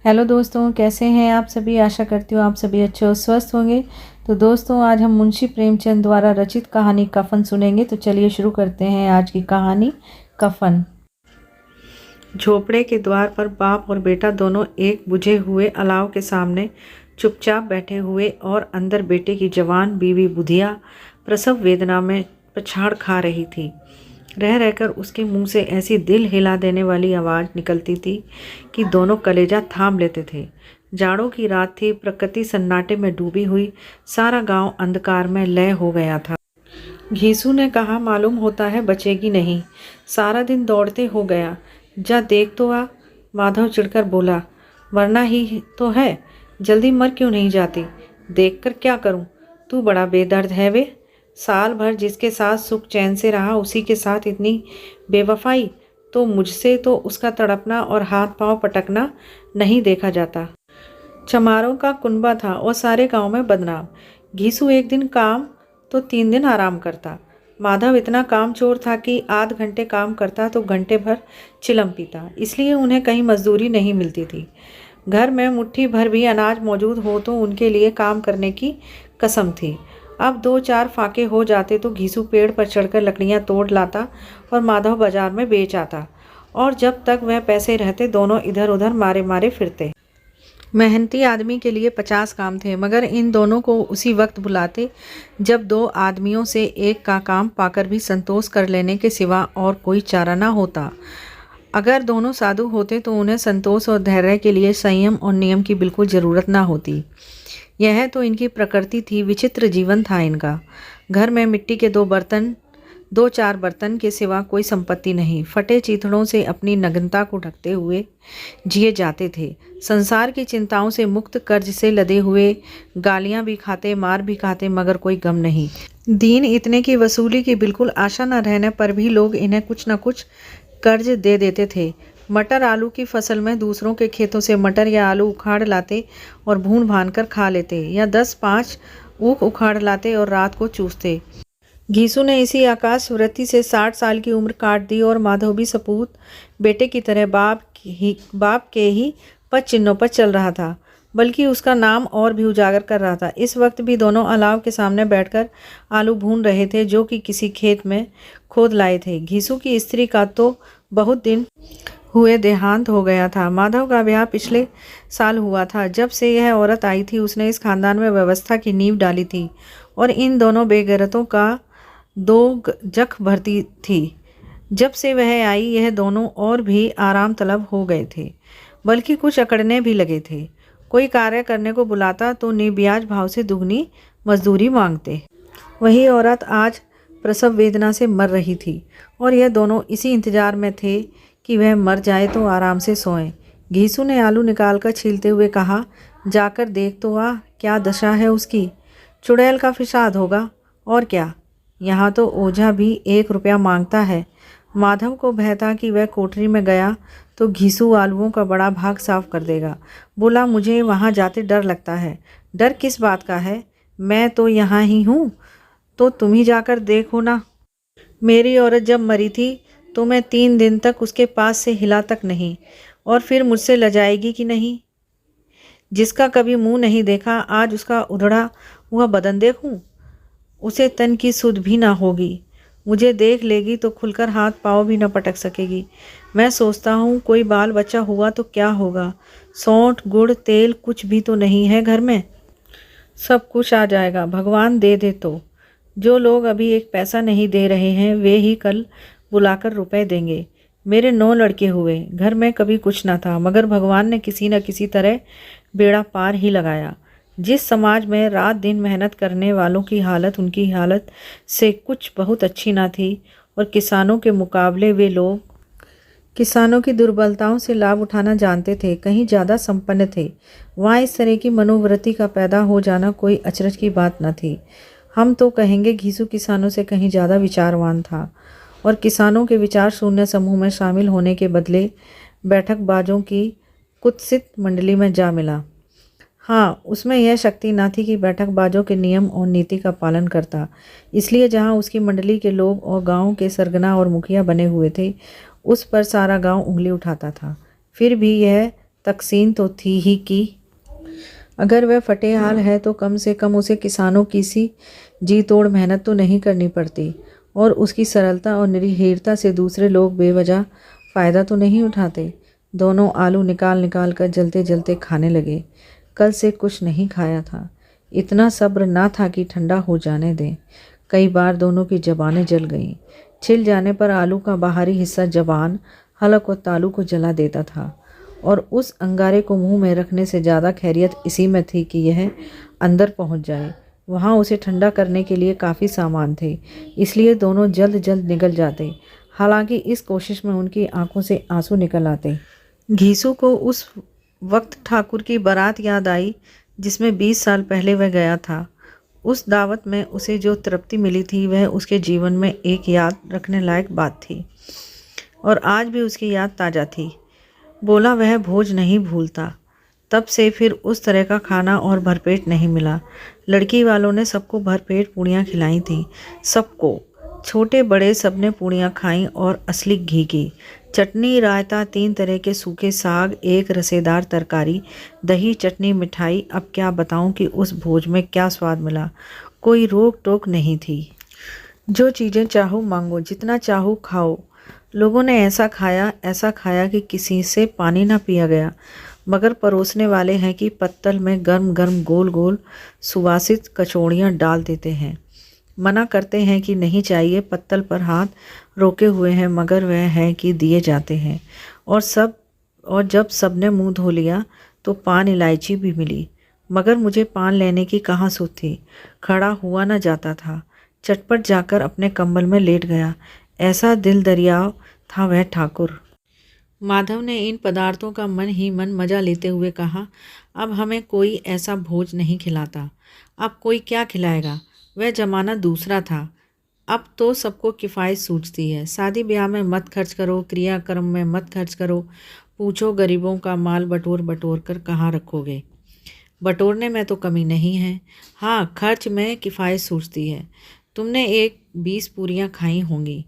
Hello दोस्तों, कैसे हैं आप सभी। आशा करती हूँ आप सभी अच्छे और स्वस्थ होंगे। तो दोस्तों, आज हम मुंशी प्रेमचंद द्वारा रचित कहानी कफन सुनेंगे। तो चलिए शुरू करते हैं आज की कहानी कफन। झोपड़े के द्वार पर बाप और बेटा दोनों एक बुझे हुए अलाव के सामने चुपचाप बैठे हुए और अंदर बेटे की जवान बीवी बुधिया प्रसव वेदना में पछाड़ खा रही थी। रह रहकर उसके मुंह से ऐसी दिल हिला देने वाली आवाज़ निकलती थी कि दोनों कलेजा थाम लेते थे। जाड़ों की रात थी, प्रकृति सन्नाटे में डूबी हुई, सारा गांव अंधकार में लय हो गया था। घीसू ने कहा, मालूम होता है बचेगी नहीं, सारा दिन दौड़ते हो गया, जा देख तो आ। माधव चिढ़कर बोला, वरना ही तो है, जल्दी मर क्यों नहीं जाती, देखकर क्या करूं, तू बड़ा बेदर्द है वे। साल भर जिसके साथ सुख चैन से रहा, उसी के साथ इतनी बेवफाई, तो मुझसे तो उसका तड़पना और हाथ पांव पटकना नहीं देखा जाता। चमारों का कुनबा था और सारे गांव में बदनाम। घीसू एक दिन काम तो 3 दिन आराम करता। माधव इतना काम चोर था कि आध घंटे काम करता तो घंटे भर चिलम पीता, इसलिए उन्हें कहीं मजदूरी नहीं मिलती थी। घर में मुट्ठी भर भी अनाज मौजूद हो तो उनके लिए काम करने की कसम थी। अब 2-4 फाके हो जाते तो घीसू पेड़ पर चढ़कर लकड़ियां तोड़ लाता और माधव बाजार में बेच आता, और जब तक वह पैसे रहते दोनों इधर उधर मारे मारे फिरते। मेहनती आदमी के लिए 50 काम थे, मगर इन दोनों को उसी वक्त बुलाते जब 2 आदमियों से एक का काम पाकर भी संतोष कर लेने के सिवा और कोई चारा ना होता। अगर दोनों साधु होते तो उन्हें संतोष और धैर्य के लिए संयम और नियम की बिल्कुल ज़रूरत ना होती। यह तो इनकी प्रकृति थी, विचित्र जीवन था इनका। घर में मिट्टी के 2-4 बर्तन के सिवा कोई संपत्ति नहीं। फटे चीथड़ों से अपनी नग्नता को ढकते हुए जिए जाते थे। संसार की चिंताओं से मुक्त, कर्ज से लदे हुए, गालियां भी खाते, मार भी खाते, मगर कोई गम नहीं। दीन इतने की वसूली की बिल्कुल आशा न रहने पर भी लोग इन्हें कुछ न कुछ कर्ज दे देते थे। मटर आलू की फसल में दूसरों के खेतों से मटर या आलू उखाड़ लाते और भून भान कर खा लेते, या 10-5 ऊख उखाड़ लाते और रात को चूसते। घीसू ने इसी आकाश वृत्ति से 60 साल की उम्र काट दी और माधव भी सपूत बेटे की तरह बाप के ही पद चिन्हों पर चल रहा था, बल्कि उसका नाम और भी उजागर कर रहा था। इस वक्त भी दोनों अलाव के सामने बैठकर आलू भून रहे थे, जो कि किसी खेत में खोद लाए थे। घीसू की स्त्री का तो बहुत दिन हुए देहांत हो गया था। माधव का ब्याह पिछले साल हुआ था। जब से यह औरत आई थी उसने इस खानदान में व्यवस्था की नींव डाली थी और इन दोनों बेगैरतों का 2 जख भरती थी। जब से वह आई यह दोनों और भी आराम तलब हो गए थे, बल्कि कुछ अकड़ने भी लगे थे। कोई कार्य करने को बुलाता तो निर्ब्याज भाव से दुगनी मजदूरी मांगते। वही औरत आज प्रसव वेदना से मर रही थी और यह दोनों इसी इंतजार में थे कि वह मर जाए तो आराम से सोएं। घीसू ने आलू निकालकर छीलते हुए कहा, जाकर देख तो आ, क्या दशा है उसकी। चुड़ैल का फिसाद होगा और क्या। यहाँ तो ओझा भी 1 रुपया मांगता है। माधव को भय था कि वह कोठरी में गया तो घीसू आलुओं का बड़ा भाग साफ कर देगा। बोला, मुझे वहाँ जाते डर लगता है। डर किस बात का है, मैं तो यहाँ ही हूँ, तो तुम ही जाकर देखो ना। मेरी औरत जब मरी थी तो मैं 3 दिन तक उसके पास से हिला तक नहीं, और फिर मुझसे लजाएगी कि नहीं। जिसका कभी मुंह नहीं देखा, आज उसका उधड़ा हुआ बदन देखूं, उसे तन की सुध भी ना होगी। मुझे देख लेगी तो खुलकर हाथ पाँव भी न पटक सकेगी। मैं सोचता हूँ कोई बाल बच्चा हुआ तो क्या होगा। सौंठ गुड़ तेल कुछ भी तो नहीं है घर में, सब कुछ आ जाएगा, भगवान दे दे तो। जो लोग अभी 1 पैसा नहीं दे रहे हैं वे ही कल बुलाकर रुपए देंगे। मेरे 9 लड़के हुए, घर में कभी कुछ ना था, मगर भगवान ने किसी न किसी तरह बेड़ा पार ही लगाया। जिस समाज में रात दिन मेहनत करने वालों की हालत उनकी हालत से कुछ बहुत अच्छी ना थी, और किसानों के मुकाबले वे लोग किसानों की दुर्बलताओं से लाभ उठाना जानते थे, कहीं ज़्यादा संपन्न थे, वहाँ इस तरह की मनोवृत्ति का पैदा हो जाना कोई अचरज की बात न थी। हम तो कहेंगे घीसू किसानों से कहीं ज़्यादा विचारवान था, और किसानों के विचार शून्य समूह में शामिल होने के बदले बैठकबाजों की कुत्सित मंडली में जा मिला। हाँ, उसमें यह शक्ति न थी कि बैठकबाजों के नियम और नीति का पालन करता, इसलिए जहाँ उसकी मंडली के लोग और गांव के सरगना और मुखिया बने हुए थे, उस पर सारा गांव उंगली उठाता था। फिर भी यह तकसीन तो थी ही की। अगर वह फटेहाल है तो कम से कम उसे किसानों की सी जी तोड़ मेहनत तो नहीं करनी पड़ती, और उसकी सरलता और निरीहता से दूसरे लोग बेवजह फ़ायदा तो नहीं उठाते। दोनों आलू निकाल निकाल कर जलते जलते खाने लगे। कल से कुछ नहीं खाया था। इतना सब्र ना था कि ठंडा हो जाने दें। कई बार दोनों की ज़बानें जल गईं। छिल जाने पर आलू का बाहरी हिस्सा ज़बान, हलक और तालू को जला देता था, और उस अंगारे को मुंह में रखने से ज़्यादा खैरियत इसी में थी कि यह अंदर पहुंच जाए। वहाँ उसे ठंडा करने के लिए काफ़ी सामान थे, इसलिए दोनों जल्द जल्द निकल जाते। हालांकि इस कोशिश में उनकी आंखों से आंसू निकल आते। घीसू को उस वक्त ठाकुर की बारात याद आई जिसमें 20 साल पहले वह गया था। उस दावत में उसे जो तृप्ति मिली थी वह उसके जीवन में एक याद रखने लायक बात थी, और आज भी उसकी याद ताज़ा थी। बोला वह भोज नहीं भूलता। तब से फिर उस तरह का खाना और भरपेट नहीं मिला। लड़की वालों ने सबको भरपेट पूड़ियाँ खिलाई थीं। सबको, छोटे बड़े सबने पूड़ियाँ खाईं, और असली घी की चटनी, रायता, 3 तरह के सूखे साग, एक रसेदार तरकारी, दही, चटनी, मिठाई। अब क्या बताऊं कि उस भोज में क्या स्वाद मिला। कोई रोक टोक नहीं थी। जो चीज़ें चाहो मांगो, जितना चाहो खाओ। लोगों ने ऐसा खाया कि किसी से पानी ना पिया गया। मगर परोसने वाले हैं कि पत्तल में गर्म गर्म गोल गोल सुवासित कचौड़ियाँ डाल देते हैं। मना करते हैं कि नहीं चाहिए, पत्तल पर हाथ रोके हुए हैं, मगर वह है कि दिए जाते हैं। और जब सबने मुंह धो लिया तो पान इलायची भी मिली, मगर मुझे पान लेने की कहाँ सुध थी। खड़ा हुआ न जाता था। चटपट जाकर अपने कंबल में लेट गया। ऐसा दिल दरियाव था वह ठाकुर। माधव ने इन पदार्थों का मन ही मन मजा लेते हुए कहा, अब हमें कोई ऐसा भोज नहीं खिलाता। अब कोई क्या खिलाएगा। वह ज़माना दूसरा था। अब तो सबको किफ़ायत सूझती है। शादी ब्याह में मत खर्च करो, क्रियाक्रम में मत खर्च करो। पूछो गरीबों का माल बटोर बटोर कर कहाँ रखोगे। बटोरने में तो कमी नहीं है, हाँ खर्च में किफ़ायत सूझती है। तुमने 20 पूरियाँ खाई होंगी,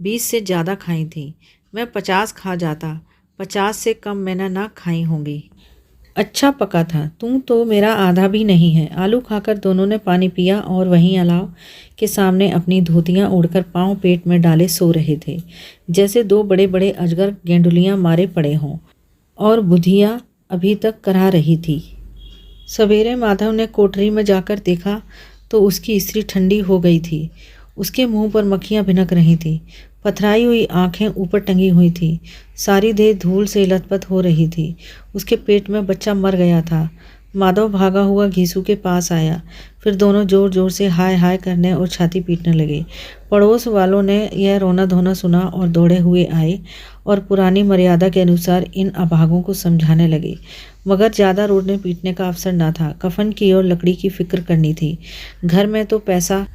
20 से ज़्यादा खाई थी। मैं 50 खा जाता, 50 से कम मैंने ना खाई होंगी। अच्छा पका था। तू तो मेरा आधा भी नहीं है। आलू खाकर दोनों ने पानी पिया और वहीं अलाव के सामने अपनी धोतियां ओढ़कर पांव पेट में डाले सो रहे थे, जैसे 2 बड़े बड़े अजगर गेंडुलियां मारे पड़े हों। और बुधिया अभी तक करा रही थी। सवेरे माधव ने कोठरी में जाकर देखा तो उसकी स्त्री ठंडी हो गई थी। उसके मुंह पर मक्खियां भिनक रही थीं। पथराई हुई आंखें ऊपर टंगी हुई थी। सारी देह धूल से लथपथ हो रही थी। उसके पेट में बच्चा मर गया था। माधव भागा हुआ घीसू के पास आया। फिर दोनों जोर जोर से हाय हाय करने और छाती पीटने लगे। पड़ोस वालों ने यह रोना धोना सुना और दौड़े हुए आए और पुरानी मर्यादा के अनुसार इन अभागों को समझाने लगे। मगर ज़्यादा रोने पीटने का अवसर न था। कफन की और लकड़ी की फिक्र करनी थी। घर में तो पैसा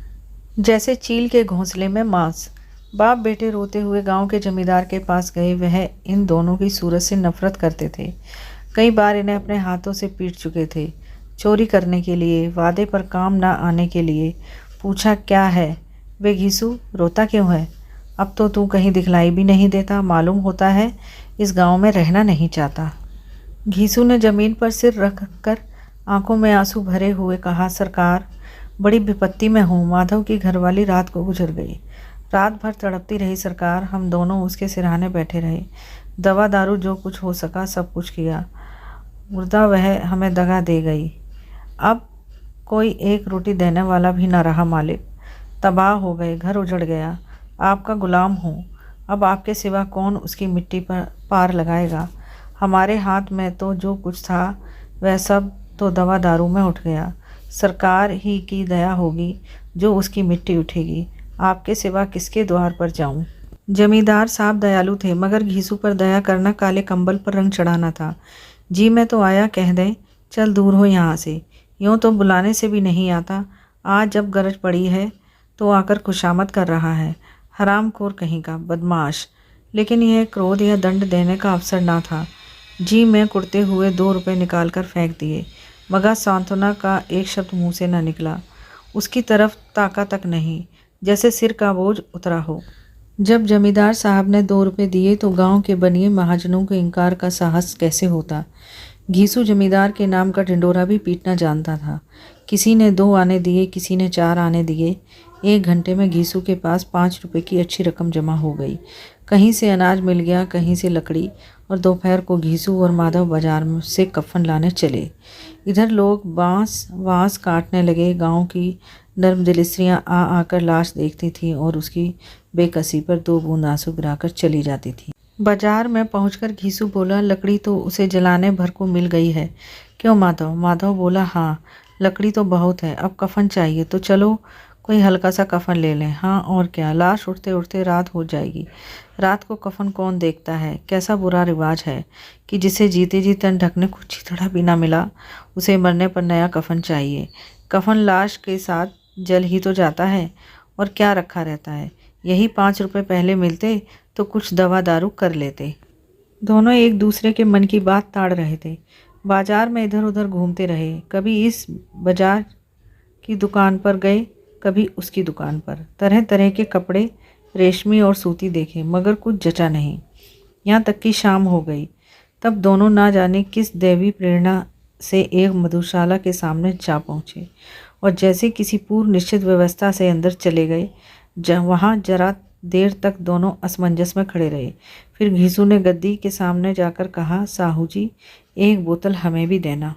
जैसे चील के घोंसले में मांस। बाप बेटे रोते हुए गांव के जमींदार के पास गए। वह इन दोनों की सूरत से नफरत करते थे। कई बार इन्हें अपने हाथों से पीट चुके थे। चोरी करने के लिए, वादे पर काम ना आने के लिए। पूछा क्या है वे घीसू, रोता क्यों है। अब तो तू कहीं दिखलाई भी नहीं देता। मालूम होता है इस गांव में रहना नहीं चाहता। घीसू ने जमीन पर सिर रख कर आंखों में आंसू भरे हुए कहा, सरकार बड़ी विपत्ति में हूँ। माधव की घरवाली रात को गुजर गई। रात भर तड़पती रही सरकार। हम दोनों उसके सिरहाने बैठे रहे। दवा दारू जो कुछ हो सका सब कुछ किया। मुर्दा वह हमें दगा दे गई। अब कोई एक रोटी देने वाला भी ना रहा मालिक। तबाह हो गए, घर उजड़ गया। आपका गुलाम हूँ। अब आपके सिवा कौन उसकी मिट्टी पर पार लगाएगा। हमारे हाथ में तो जो कुछ था वह सब तो दवा दारू में उठ गया। सरकार ही की दया होगी जो उसकी मिट्टी उठेगी। आपके सिवा किसके द्वार पर जाऊं। जमींदार साहब दयालु थे, मगर घीसू पर दया करना काले कंबल पर रंग चढ़ाना था। जी मैं तो आया कह दें, चल दूर हो यहाँ से। यूँ तो बुलाने से भी नहीं आता। आज जब गरज पड़ी है तो आकर खुशामद कर रहा है। हरामखोर कहीं का बदमाश। लेकिन यह क्रोध या दंड देने का अवसर ना था। जी मैं कुड़ते हुए 2 रुपये निकाल कर फेंक दिए, मगर सांत्वना का एक शब्द मुँह से न निकला। उसकी तरफ ताका तक नहीं, जैसे सिर का बोझ उतरा हो। जब जमींदार साहब ने 2 रुपये दिए तो गांव के बनिए महाजनों को इनकार का साहस कैसे होता। घीसू जमींदार के नाम का ढिंडोरा भी पीटना जानता था। किसी ने 2 आने दिए, किसी ने 4 आने दिए। 1 घंटे में घीसू के पास 5 रुपये की अच्छी रकम जमा हो गई। कहीं से अनाज मिल गया, कहीं से लकड़ी, और दोपहर को घीसू और माधव बाजार से कफन लाने चले। इधर लोग बांस काटने लगे। गांव की नर्मदिल स्त्रियाँ आ आकर लाश देखती थीं और उसकी बेकसी पर 2 बूंद आंसू गिराकर चली जाती थी। बाजार में पहुंचकर घीसू बोला, लकड़ी तो उसे जलाने भर को मिल गई है। क्यों माधव? माधव बोला, हाँ लकड़ी तो बहुत है, अब कफन चाहिए तो चलो कोई हल्का सा कफन ले लें। हाँ और क्या, लाश उठते उठते रात हो जाएगी। रात को कफन कौन देखता है? कैसा बुरा रिवाज है कि जिसे जीते जी तन ढकने को चिथड़ा भी ना मिला, उसे मरने पर नया कफन चाहिए। कफन लाश के साथ जल ही तो जाता है, और क्या रखा रहता है। यही 5 रुपये पहले मिलते तो कुछ दवा दारू कर लेते। दोनों एक दूसरे के मन की बात ताड़ रहे थे। बाजार में इधर उधर घूमते रहे। कभी इस बाजार की दुकान पर गए, कभी उसकी दुकान पर। तरह तरह के कपड़े, रेशमी और सूती देखे, मगर कुछ जचा नहीं। यहाँ तक कि शाम हो गई। तब दोनों ना जाने किस दैवी प्रेरणा से एक मधुशाला के सामने जा पहुँचे और जैसे किसी पूर्व निश्चित व्यवस्था से अंदर चले गए। वहाँ जरा देर तक दोनों असमंजस में खड़े रहे। फिर घीसू ने गद्दी के सामने जाकर कहा, साहू जी 1 बोतल हमें भी देना।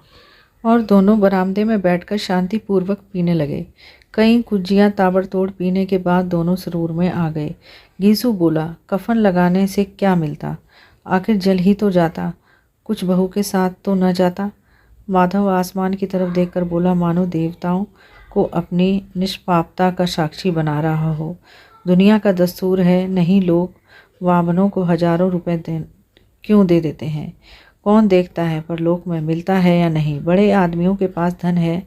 और दोनों बरामदे में बैठकर शांतिपूर्वक पीने लगे। कई कुज्जियाँ ताबड़तोड़ पीने के बाद दोनों सरूर में आ गए। घीसू बोला, कफन लगाने से क्या मिलता? आखिर जल ही तो जाता, कुछ बहू के साथ तो न जाता। माधव आसमान की तरफ देखकर बोला, मानो देवताओं को अपनी निष्पापता का साक्षी बना रहा हो। दुनिया का दस्तूर है, नहीं लोग वामनों को हजारों रुपए क्यों दे देते हैं। कौन देखता है परलोक में मिलता है या नहीं। बड़े आदमियों के पास धन है,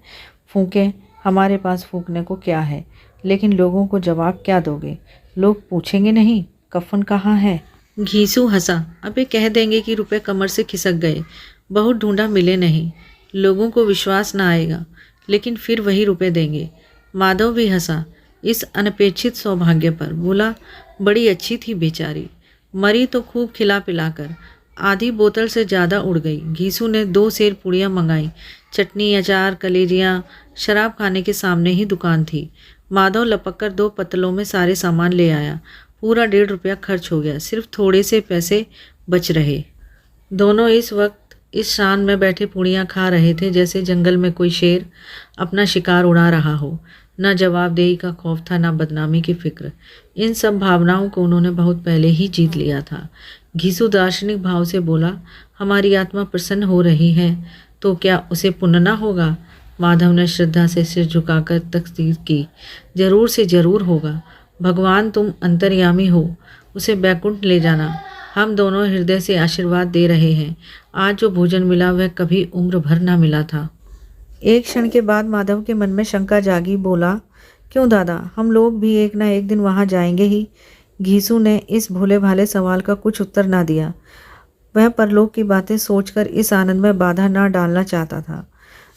फूंके, हमारे पास फूंकने को क्या है। लेकिन लोगों को जवाब क्या दोगे? लोग पूछेंगे नहीं कफन कहाँ है। घीसू हंसा, अबे कह देंगे कि रुपए कमर से खिसक गए, बहुत ढूंढा मिले नहीं। लोगों को विश्वास ना आएगा, लेकिन फिर वही रुपए देंगे। माधव भी हंसा इस अनपेक्षित सौभाग्य पर। बोला, बड़ी अच्छी थी बेचारी, मरी तो खूब खिला पिलाकर। आधी बोतल से ज़्यादा उड़ गई। घीसू ने 2 सेर पुड़ियाँ मंगाई, चटनी, अचार, कलेजियाँ। शराब खाने के सामने ही दुकान थी। माधव लपक कर 2 पत्तलों में सारे सामान ले आया। पूरा 1.5 रुपया खर्च हो गया, सिर्फ थोड़े से पैसे बच रहे। दोनों इस वक्त इस शान में बैठे पुड़ियाँ खा रहे थे जैसे जंगल में कोई शेर अपना शिकार उड़ा रहा हो। न जवाबदेही का खौफ था, न बदनामी की फिक्र। इन सब भावनाओं को उन्होंने बहुत पहले ही जीत लिया था। घीसू दार्शनिक भाव से बोला, हमारी आत्मा प्रसन्न हो रही है तो क्या उसे पुण्य न होगा? माधव ने श्रद्धा से सिर झुकाकर तस्दीक की, जरूर से जरूर होगा। भगवान तुम अंतर्यामी हो, उसे बैकुंठ ले जाना। हम दोनों हृदय से आशीर्वाद दे रहे हैं। आज जो भोजन मिला वह कभी उम्र भर ना मिला था। एक क्षण के बाद माधव के मन में शंका जागी। बोला, क्यों दादा, हम लोग भी एक ना एक दिन वहाँ जाएंगे ही। घीसू ने इस भोले भाले सवाल का कुछ उत्तर ना दिया। वह परलोक की बातें सोचकर इस आनंद में बाधा ना डालना चाहता था।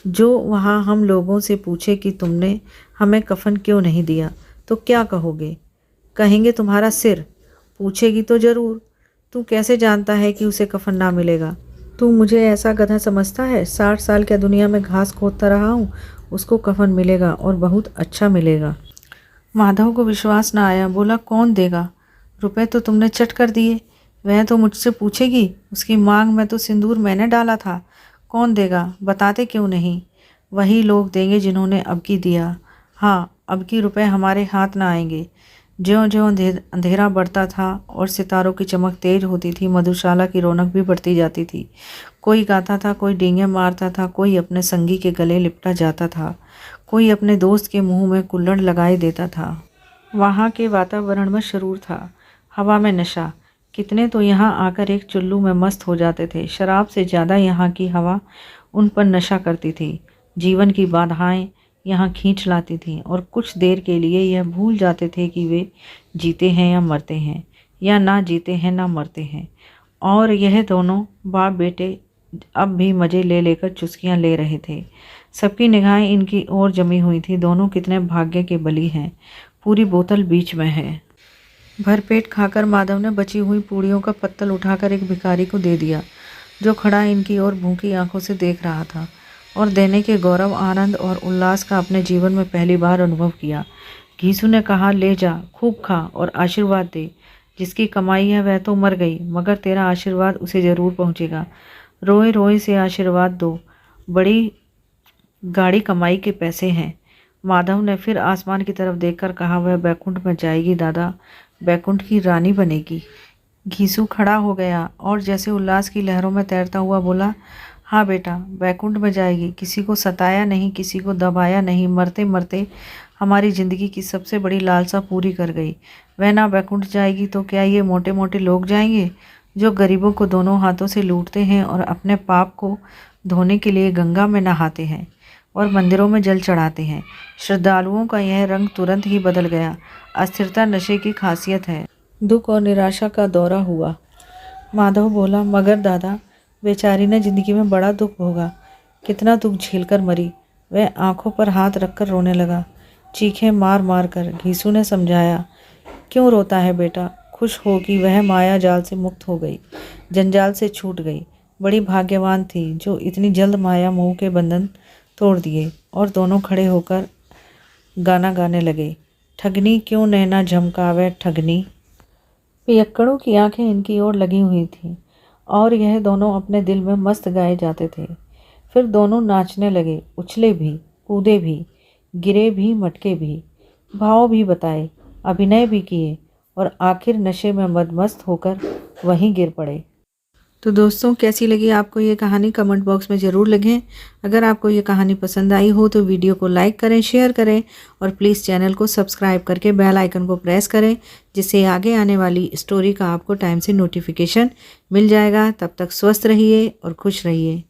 जो वहाँ हम लोगों से पूछे कि तुमने हमें कफन क्यों नहीं दिया तो क्या कहोगे? कहेंगे तुम्हारा सिर। पूछेगी तो ज़रूर, तू कैसे जानता है कि उसे कफन ना मिलेगा? तू मुझे ऐसा गधा समझता है? 60 साल क्या दुनिया में घास खोदता रहा हूँ, उसको कफन मिलेगा और बहुत अच्छा मिलेगा। माधव को विश्वास ना आया। बोला, कौन देगा? रुपए तो तुमने चट कर दिए। वह तो मुझसे पूछेगी, उसकी मांग में तो सिंदूर मैंने डाला था। कौन देगा? बताते क्यों नहीं? वही लोग देंगे जिन्होंने अबकी दिया। हाँ, अबकी रुपए हमारे हाथ ना आएंगे। ज्यों-ज्यों अंधेरा बढ़ता था और सितारों की चमक तेज होती थी, मधुशाला की रौनक भी बढ़ती जाती थी। कोई गाता था, कोई डींगे मारता था, कोई अपने संगी के गले लिपटा जाता था, कोई अपने दोस्त के मुंह में कुल्हड़ लगाए देता था। वहाँ के वातावरण में सुरूर था, हवा में नशा। कितने तो यहाँ आकर एक चुल्लू में मस्त हो जाते थे। शराब से ज़्यादा यहाँ की हवा उन पर नशा करती थी। जीवन की बाधाएं यहाँ खींच लाती थीं और कुछ देर के लिए यह भूल जाते थे कि वे जीते हैं या मरते हैं, या ना जीते हैं ना मरते हैं। और यह दोनों बाप बेटे अब भी मज़े ले लेकर चुस्कियाँ ले रहे थे। सबकी निगाहें इनकी ओर जमी हुई थी। दोनों कितने भाग्य के बली हैं। पूरी बोतल बीच में है। भरपेट खाकर माधव ने बची हुई पूड़ियों का पत्तल उठाकर एक भिखारी को दे दिया, जो खड़ा इनकी ओर भूखी आंखों से देख रहा था और देने के गौरव, आनंद और उल्लास का अपने जीवन में पहली बार अनुभव किया। घीसू ने कहा, ले जा, खूब खा और आशीर्वाद दे। जिसकी कमाई है वह तो मर गई, मगर तेरा आशीर्वाद उसे जरूर पहुँचेगा। रोए रोए से आशीर्वाद दो, बड़ी गाड़ी कमाई के पैसे हैं। माधव ने फिर आसमान की तरफ देखकर कहा, वह बैकुंठ में जाएगी दादा, बैकुंठ की रानी बनेगी। घीसू खड़ा हो गया और जैसे उल्लास की लहरों में तैरता हुआ बोला, हाँ बेटा, बैकुंठ में जाएगी। किसी को सताया नहीं, किसी को दबाया नहीं, मरते मरते हमारी ज़िंदगी की सबसे बड़ी लालसा पूरी कर गई। वह ना बैकुंठ जाएगी तो क्या ये मोटे मोटे लोग जाएंगे, जो गरीबों को दोनों हाथों से लूटते हैं और अपने पाप को धोने के लिए गंगा में नहाते हैं और मंदिरों में जल चढ़ाते हैं। श्रद्धालुओं का यह रंग तुरंत ही बदल गया। अस्थिरता नशे की खासियत है। दुख और निराशा का दौरा हुआ। माधव बोला, मगर दादा, बेचारी ने जिंदगी में बड़ा दुख भोगा, कितना दुख झेलकर मरी। वह आंखों पर हाथ रखकर रोने लगा, चीखें मार मार कर। घीसू ने समझाया, क्यों रोता है बेटा, खुश हो कि वह माया जाल से मुक्त हो गई, जंजाल से छूट गई। बड़ी भाग्यवान थी जो इतनी जल्द माया मोह के बंधन तोड़ दिए। और दोनों खड़े होकर गाना गाने लगे, ठगनी क्यों नैना झमकावे ठगनी। पियक्कड़ों की आंखें इनकी ओर लगी हुई थीं और यह दोनों अपने दिल में मस्त गाए जाते थे। फिर दोनों नाचने लगे, उछले भी, कूदे भी, गिरे भी, मटके भी, भाव भी बताए, अभिनय भी किए और आखिर नशे में मदमस्त होकर वहीं गिर पड़े। तो दोस्तों, कैसी लगी आपको ये कहानी, कमेंट बॉक्स में ज़रूर लिखें। अगर आपको ये कहानी पसंद आई हो तो वीडियो को लाइक करें, शेयर करें और प्लीज़ चैनल को सब्सक्राइब करके बेल आइकन को प्रेस करें, जिससे आगे आने वाली स्टोरी का आपको टाइम से नोटिफिकेशन मिल जाएगा। तब तक स्वस्थ रहिए और खुश रहिए।